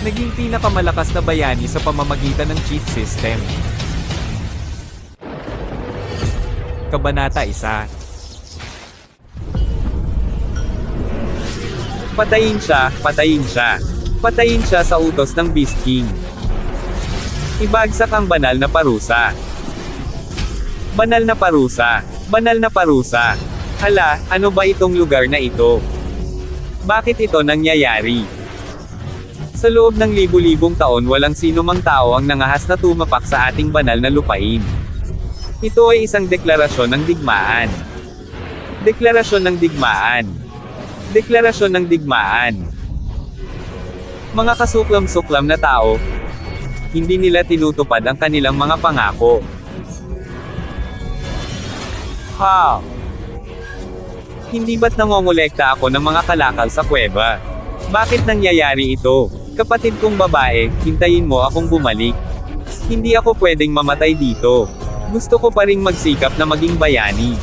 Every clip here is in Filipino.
Naging pinakamalakas na bayani sa pamamagitan ng cheat system. Kabanata 1. Patayin siya, patayin siya. Patayin siya sa utos ng Beast King. Ibagsak ang banal na parusa. Banal na parusa. Banal na parusa. Hala, ano ba itong lugar na ito? Bakit ito nangyayari? Sa loob ng libu-libong taon walang sino mang tao ang nangahas na tumapak sa ating banal na lupain. Ito ay isang deklarasyon ng digmaan. Deklarasyon ng digmaan. Deklarasyon ng digmaan. Mga kasuklam-suklam na tao, hindi nila tinutupad ang kanilang mga pangako. Ha! Hindi ba't nangongolekta ako ng mga kalakal sa kuweba? Bakit nangyayari ito? Kapatid kong babae, hintayin mo akong bumalik. Hindi ako pwedeng mamatay dito. Gusto ko pa ring magsikap na maging bayani.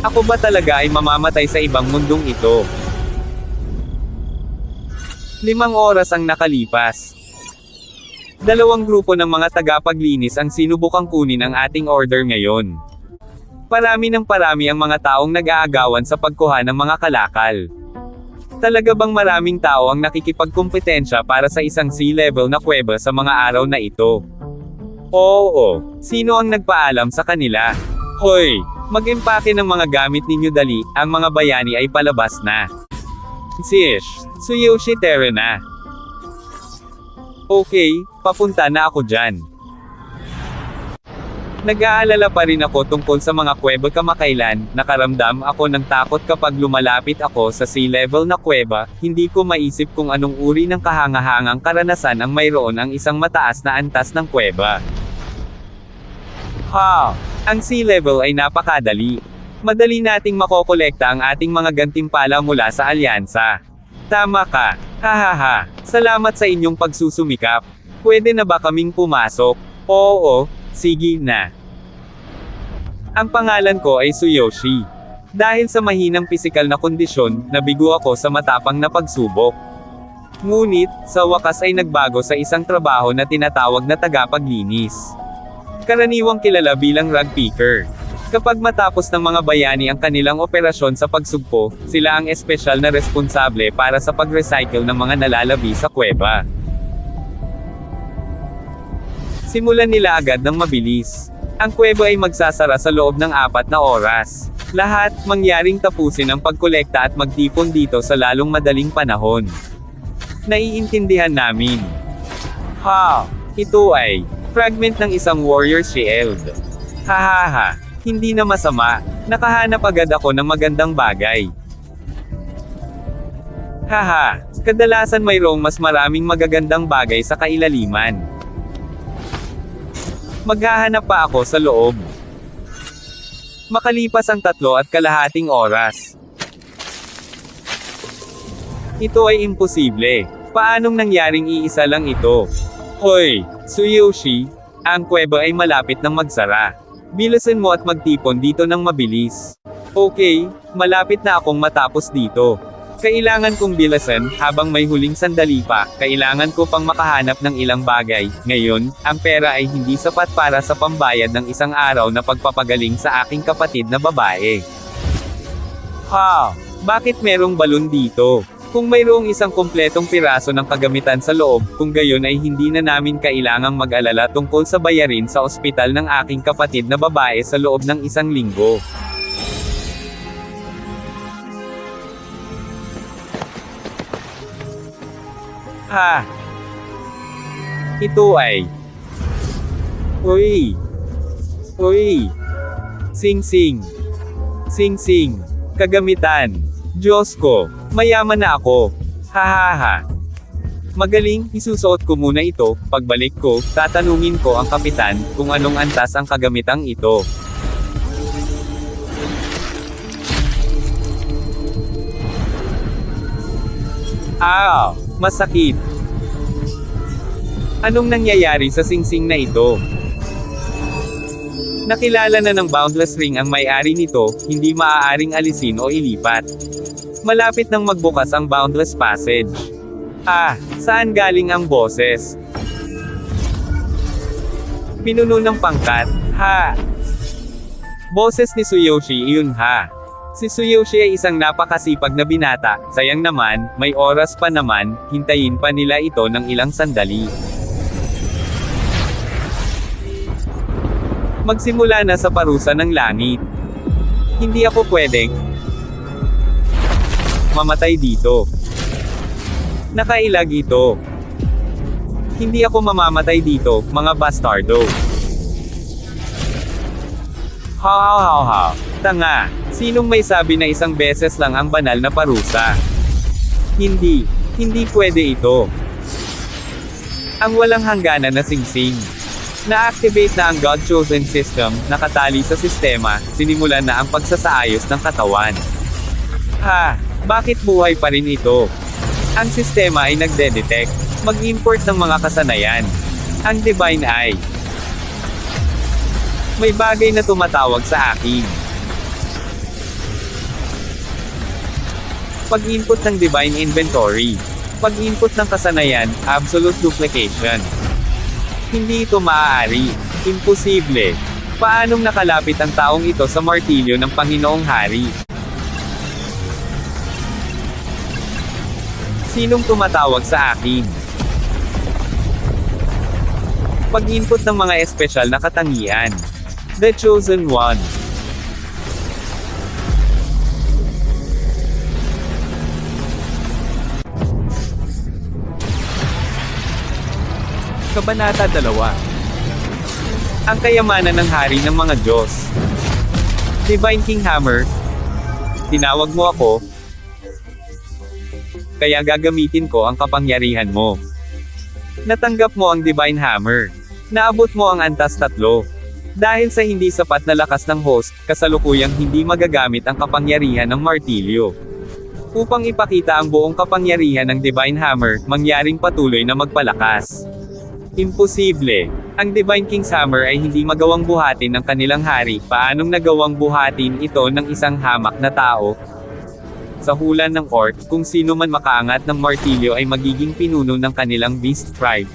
Ako ba talaga ay mamamatay sa ibang mundong ito? 5 oras ang nakalipas. Dalawang grupo ng mga tagapaglinis ang sinubukang kunin ang ating order ngayon. Parami ng parami ang mga taong nag-aagawan sa pagkuha ng mga kalakal. Talaga bang maraming tao ang nakikipagkumpetensya para sa isang sea-level na kuweba sa mga araw na ito? Oo, sino ang nagpaalam sa kanila? Hoy, mag-empake ng mga gamit ninyo dali, ang mga bayani ay palabas na. Sish, Tsuyoshi Terra na. Okay, papunta na ako dyan. Nag-aalala pa rin ako tungkol sa mga kuweba kamakailan, nakaramdam ako ng takot kapag lumalapit ako sa sea level na kuweba, hindi ko maisip kung anong uri ng kahangahangang karanasan ang mayroon ang isang mataas na antas ng kuweba. Ha! Ang sea level ay napakadali. Madali nating makokolekta ang ating mga gantimpala mula sa alyansa. Tama ka. Hahaha. Salamat sa inyong pagsusumikap. Pwede na ba kaming pumasok? Oo. Sige na. Ang pangalan ko ay Tsuyoshi. Dahil sa mahinang pisikal na kondisyon, nabigo ako sa matapang na pagsubok. Ngunit, sa wakas ay nagbago sa isang trabaho na tinatawag na tagapaglinis. Karaniwang kilala bilang rug picker. Kapag matapos ng mga bayani ang kanilang operasyon sa pagsugpo, sila ang espesyal na responsable para sa pag-recycle ng mga nalalabi sa kuweba. Simulan nila agad ng mabilis. Ang kuweba ay magsasara sa loob ng 4 na oras. Lahat, mangyaring tapusin ang pagkolekta at magtipon dito sa lalong madaling panahon. Naiintindihan namin. Ha! Ito ay fragment ng isang warrior shield. Hahaha. Hindi na masama. Nakahanap agad ako ng magandang bagay. Haha. Kadalasan mayroong mas maraming magagandang bagay sa kailaliman. Maghahanap pa ako sa loob. Makalipas ang 3.5 oras. Ito ay imposible. Paanong nangyaring iisa lang ito? Hoy, Tsuyoshi, ang kuweba ay malapit nang magsara. Bilisan mo at magtipon dito ng mabilis. Okay, malapit na akong matapos dito. Kailangan kong bilisan, habang may huling sandali pa, kailangan ko pang makahanap ng ilang bagay. Ngayon, ang pera ay hindi sapat para sa pambayad ng isang araw na pagpapagaling sa aking kapatid na babae. Ha! Bakit merong balon dito? Kung mayroong isang kumpletong piraso ng kagamitan sa loob, kung gayon ay hindi na namin kailangang mag-alala tungkol sa bayarin sa ospital ng aking kapatid na babae sa loob ng 1 linggo. Ha! Ito ay... Uy! Uy! Sing-sing! Sing-sing! Kagamitan! Diyos ko! Mayaman na ako! Hahaha! Magaling, isusuot ko muna ito, pagbalik ko, tatanungin ko ang kapitan, kung anong antas ang kagamitang ito. Ah! Masakit! Anong nangyayari sa singsing na ito? Nakilala na ng Boundless Ring ang may-ari nito, hindi maaaring alisin o ilipat. Malapit nang magbukas ang Boundless Passage. Saan galing ang boses? Pinuno ng pangkat, ha? Boses ni Tsuyoshi iyon ha. Si Tsuyoshi ay isang napakasipag na binata, sayang naman, may oras pa naman, hintayin pa nila ito ng ilang sandali. Magsimula na sa parusa ng langit. Hindi ako pwedeng mamatay dito. Nakailag ito. Hindi ako mamamatay dito, mga bastardo. Ha. Tanga. Sinong may sabi na isang beses lang ang banal na parusa? Hindi pwede ito. Ang walang hangganan na singsing. Na-activate na ang God-chosen system, nakatali sa sistema, sinimulan na ang pagsasaayos ng katawan. Bakit buhay pa rin ito? Ang sistema ay nagde-detect, mag-import ng mga kasanayan. Ang Divine Eye. May bagay na tumatawag sa akin. Pag-input ng Divine Inventory. Pag-input ng kasanayan, Absolute Duplication. Hindi ito maaari. Imposible. Paanong nakalapit ang taong ito sa martilyo ng Panginoong Hari? Sinong tumatawag sa akin? Pag-input ng mga espesyal na katangian. The Chosen One. Kabanata 2. Ang kayamanan ng hari ng mga Diyos. Divine King Hammer. Tinawag mo ako, kaya gagamitin ko ang kapangyarihan mo. Natanggap mo ang Divine Hammer. Naabot mo ang Antas 3. Dahil sa hindi sapat na lakas ng host, kasalukuyang hindi magagamit ang kapangyarihan ng martilyo. Upang ipakita ang buong kapangyarihan ng Divine Hammer, mangyaring patuloy na magpalakas. Imposible. Ang Divine King's Hammer ay hindi magawang buhatin ng kanilang hari. Paanong nagawang buhatin ito ng isang hamak na tao? Sa hula ng orc, kung sino man makaangat ng martilyo ay magiging pinuno ng kanilang beast tribe.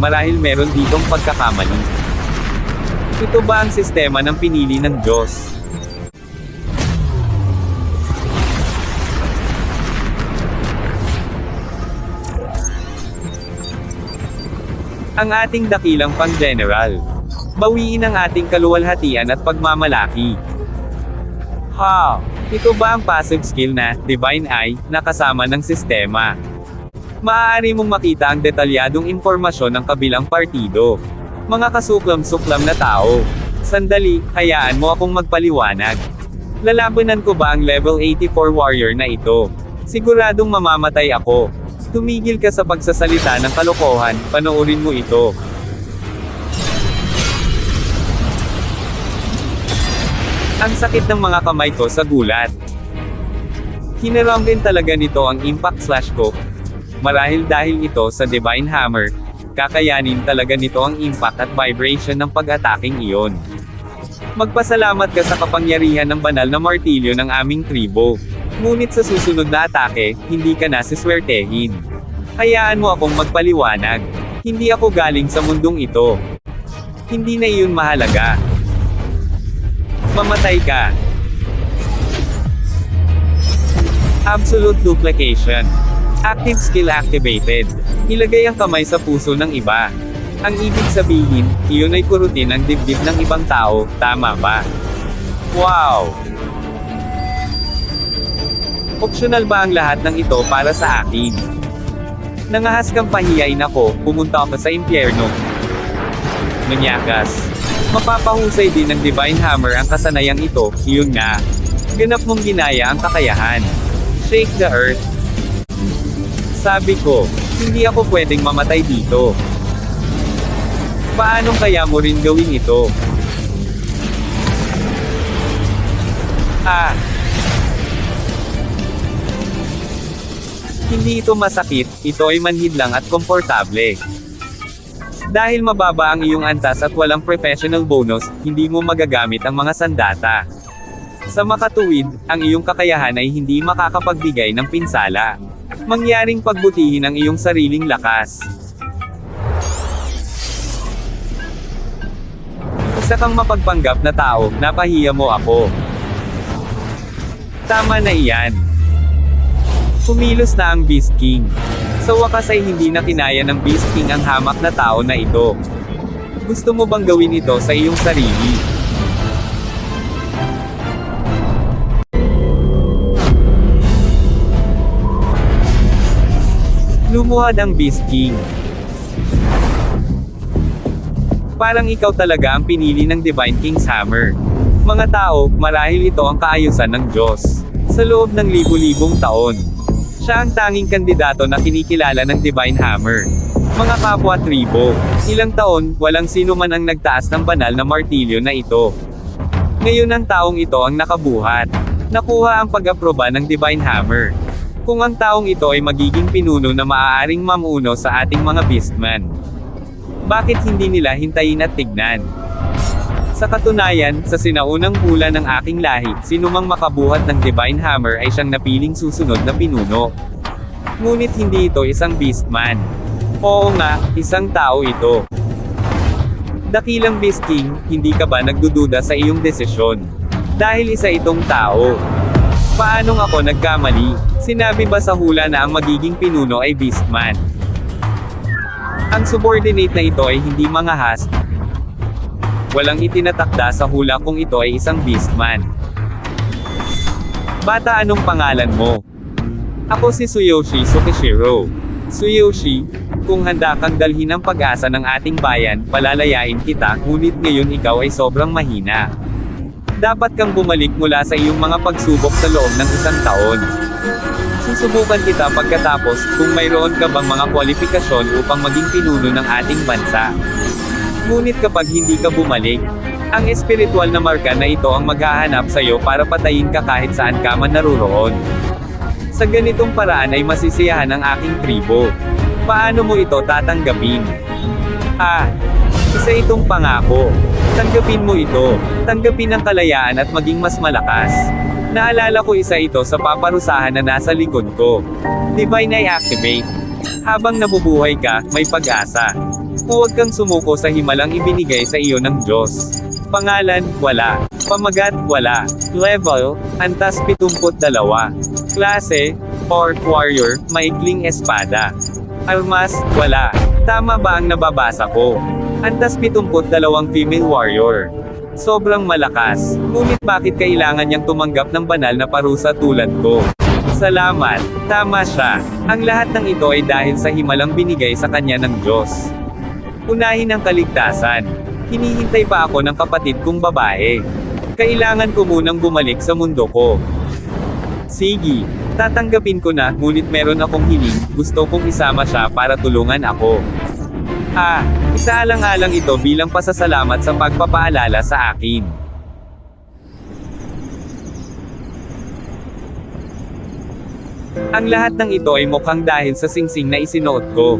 Marahil meron ditong pagkakamali. Ito ba ang sistema ng pinili ng Diyos? Ang ating dakilang pang-general. Bawiin ang ating kaluwalhatian at pagmamalaki. Ito ba ang passive skill na, Divine Eye, na kasama ng sistema? Maaari mong makita ang detalyadong impormasyon ng kabilang partido. Mga kasuklam-suklam na tao. Sandali, hayaan mo akong magpaliwanag. Lalabanan ko ba ang level 84 warrior na ito? Siguradong mamamatay ako. Tumigil ka sa pagsasalita ng kalokohan, panoorin mo ito. Ang sakit ng mga kamay ko sa gulat. Hinarang din talaga nito ang impact slash ko. Marahil dahil ito sa Divine Hammer, kakayanin talaga nito ang impact at vibration ng pag-ataking iyon. Magpasalamat ka sa kapangyarihan ng banal na martilyo ng aming tribo. Ngunit sa susunod na atake, hindi ka na siswertehin. Hayaan mo akong magpaliwanag. Hindi ako galing sa mundong ito. Hindi na iyon mahalaga. Mamatay ka. Absolute Duplication. Active skill activated. Ilagay ang kamay sa puso ng iba. Ang ibig sabihin, iyon ay kurutin ang dibdib ng ibang tao, tama ba? Wow! Optional ba ang lahat ng ito para sa akin? Nangahas kang pahiyain ako, pumunta ako sa impyerno. Manyakas. Mapapahusay din ng Divine Hammer ang kasanayang ito, iyon nga. Ganap mong ginaya ang kakayahan. Shake the earth. Sabi ko, hindi ako pwedeng mamatay dito. Paanong kaya mo rin gawin ito? Hindi ito masakit, ito ay manhid lang at komportable. Dahil mababa ang iyong antas at walang professional bonus, hindi mo magagamit ang mga sandata. Sa makatuwid, ang iyong kakayahan ay hindi makakapagbigay ng pinsala. Mangyaring pagbutihin ang iyong sariling lakas. Isa kang mapagpanggap na tao, napahiya mo ako. Tama na iyan. Kumilos na ang Beast King. Sa wakas ay hindi na kinaya ng Beast King ang hamak na tao na ito. Gusto mo bang gawin ito sa iyong sarili? Lumuhad ang Beast King. Parang ikaw talaga ang pinili ng Divine King's Hammer. Mga tao, marahil ito ang kaayusan ng Diyos. Sa loob ng libu-libong taon, siya ang tanging kandidato na kinikilala ng Divine Hammer. Mga kapwa tribo, ilang taon, walang sino man ang nagtaas ng banal na martilyo na ito. Ngayon ang taong ito ang nakabuhat. Nakuha ang pag-aproba ng Divine Hammer. Kung ang taong ito ay magiging pinuno na maaaring mamuno sa ating mga beastman, bakit hindi nila hintayin at tignan? Sa katunayan, sa sinaunang hula ng aking lahi, sinumang makabuhat ng Divine Hammer ay siyang napiling susunod na pinuno. Ngunit hindi ito isang beastman. Oo nga, isang tao ito. Dakilang Beast King, hindi ka ba nagdududa sa iyong desisyon? Dahil isa itong tao. Paanong ako nagkamali? Sinabi ba sa hula na ang magiging pinuno ay Beastman? Ang subordinate na ito ay hindi mangahas. Walang itinatakda sa hula kung ito ay isang Beastman. Bata, anong pangalan mo? Ako si Tsuyoshi Tsukishiro. Tsuyoshi, kung handa kang dalhin ang pag-asa ng ating bayan, palalayain kita, ngunit ngayon ikaw ay sobrang mahina. Dapat kang bumalik mula sa iyong mga pagsubok sa loob ng isang taon. Susubukan kita pagkatapos, kung mayroon ka bang mga kwalifikasyon upang maging pinuno ng ating bansa. Ngunit kapag hindi ka bumalik, ang espiritual na marka na ito ang maghahanap sa iyo para patayin ka kahit saan ka man naroroon. Sa ganitong paraan ay masisiyahan ang aking tribo. Paano mo ito tatanggapin? Isa itong pangako. Tanggapin mo ito. Tanggapin ang kalayaan at maging mas malakas. Naalala ko isa ito sa paparusahan na nasa likod ko. Divine Eye Activate. Habang nabubuhay ka, may pag-asa. Huwag kang sumuko sa himalang ibinigay sa iyo ng Diyos. Pangalan, wala. Pamagat, wala. Level, antas 72. Klase, Orc Warrior, maikling espada. Armas, wala. Tama ba ang nababasa ko? Antas 72 female warrior. Sobrang malakas. Ngunit bakit kailangan niyang tumanggap ng banal na parusa tulad ko? Salamat. Tama siya. Ang lahat ng ito ay dahil sa himalang binigay sa kanya ng Diyos. Unahin ang kaligtasan. Hinihintay pa ako ng kapatid kong babae. Kailangan ko munang bumalik sa mundo ko. Sige. Tatanggapin ko na, ngunit meron akong hiling, gusto kong isama siya para tulungan ako. Isaalang-alang ito bilang pasasalamat sa pagpapaalala sa akin. Ang lahat ng ito ay mukhang dahil sa singsing na isinuot ko.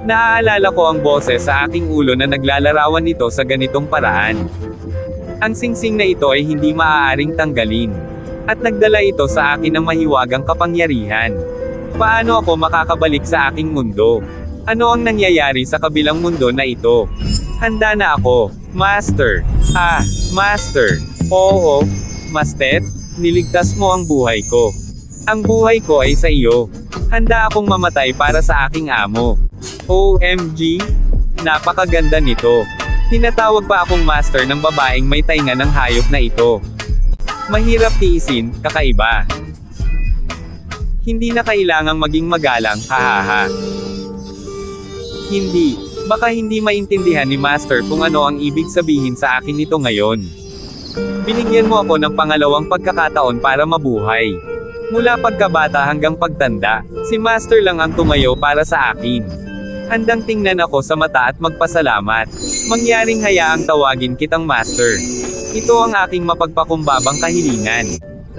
Naaalala ko ang boses sa aking ulo na naglalarawan nito sa ganitong paraan. Ang singsing na ito ay hindi maaaring tanggalin. At nagdala ito sa akin ng mahiwagang kapangyarihan. Paano ako makakabalik sa aking mundo? Ano ang nangyayari sa kabilang mundo na ito? Handa na ako, Master. Master. Oo, Master, niligtas mo ang buhay ko. Ang buhay ko ay sa iyo. Handa akong mamatay para sa aking amo. OMG! Napakaganda nito. Tinatawag pa akong master ng babaeng may tainga ng hayop na ito. Mahirap tiisin, kakaiba. Hindi na kailangang maging magalang, hahaha. Hindi. Baka hindi maintindihan ni Master kung ano ang ibig sabihin sa akin nito ngayon. Binigyan mo ako ng pangalawang pagkakataon para mabuhay. Mula pagkabata hanggang pagtanda, si Master lang ang tumayo para sa akin. Handang tingnan ako sa mata at magpasalamat. Mangyaring hayaang tawagin kitang Master. Ito ang aking mapagpakumbabang kahilingan.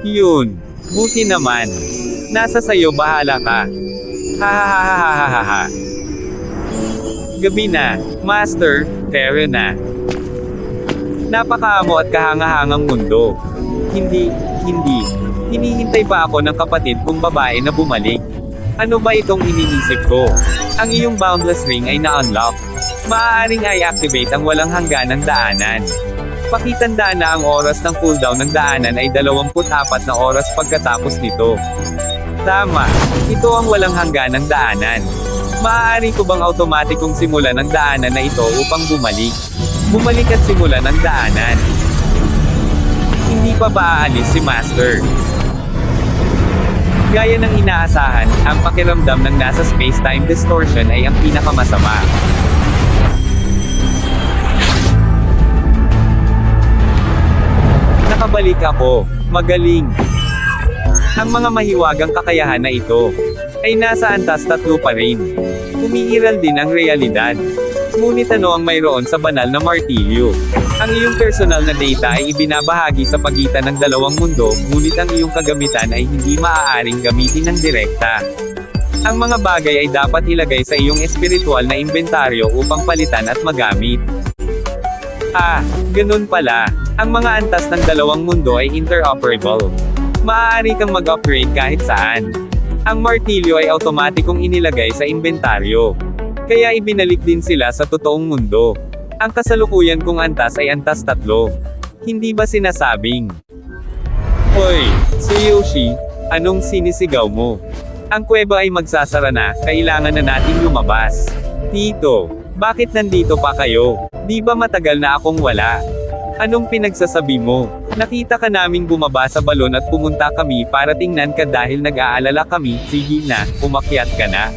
Yun. Buti naman. Nasa sayo, bahala ka. Hahaha. Gabi na, Master, pero na. Napakaamo at kahangahangang mundo. Hindi. Hinihintay pa ako ng kapatid kong babae na bumalik. Ano ba itong iniisip ko? Ang iyong boundless ring ay na-unlock. Maaaring i-activate ang walang hangganang daanan. Pakitandaan na ang oras ng cooldown ng daanan ay 24 na oras pagkatapos nito. Tama, ito ang walang hangganang daanan. Maaari ko bang automatikong simulan ang daanan na ito upang bumalik? Bumalik at simulan ang daanan. Hindi pa ba aalis si Master? Gaya ng inaasahan, ang pakiramdam ng nasa space-time distortion ay ang pinakamasama. Nakabalik ako. Magaling. Ang mga mahiwagang kakayahan na ito ay nasa antas 3 pa rin. Umiiral din ang realidad. Ngunit ano ang mayroon sa banal na martilyo? Ang iyong personal na data ay ibinabahagi sa pagitan ng dalawang mundo, ngunit ang iyong kagamitan ay hindi maaaring gamitin ng direkta. Ang mga bagay ay dapat ilagay sa iyong espiritual na inventaryo upang palitan at magamit. Ah, ganun pala. Ang mga antas ng dalawang mundo ay interoperable. Maaari kang mag-upgrade kahit saan. Ang martilyo ay automatikong inilagay sa inventaryo. Kaya ibinalik din sila sa totoong mundo. Ang kasalukuyan kong antas ay antas 3. Hindi ba sinasabing, "Hoy, Tsuyoshi, anong sinisigaw mo? Ang kuweba ay magsasara na, kailangan na nating lumabas." Tito, bakit nandito pa kayo? Di ba matagal na akong wala? Anong pinagsasabi mo? Nakita ka naming bumaba sa balon at pumunta kami para tingnan ka dahil nag-aalala kami. Sige na, umakyat ka na.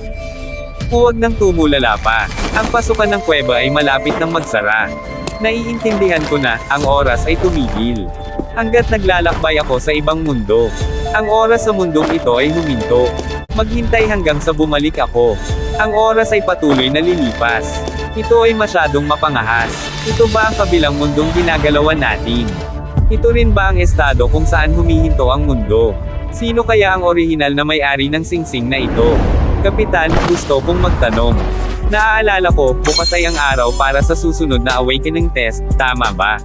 Huwag nang tumulala pa. Ang pasukan ng kuweba ay malapit nang magsara. Naiintindihan ko na, ang oras ay tumigil. Hanggat naglalakbay ako sa ibang mundo. Ang oras sa mundong ito ay huminto. Maghintay hanggang sa bumalik ako. Ang oras ay patuloy na lilipas. Ito ay masyadong mapangahas. Ito ba ang kabilang mundong ginagalawan natin? Ito rin ba ang estado kung saan humihinto ang mundo? Sino kaya ang orihinal na may-ari ng singsing na ito? Kapitan, gusto kong magtanong. Naaalala ko, bukas ay ang araw para sa susunod na awakening test, tama ba?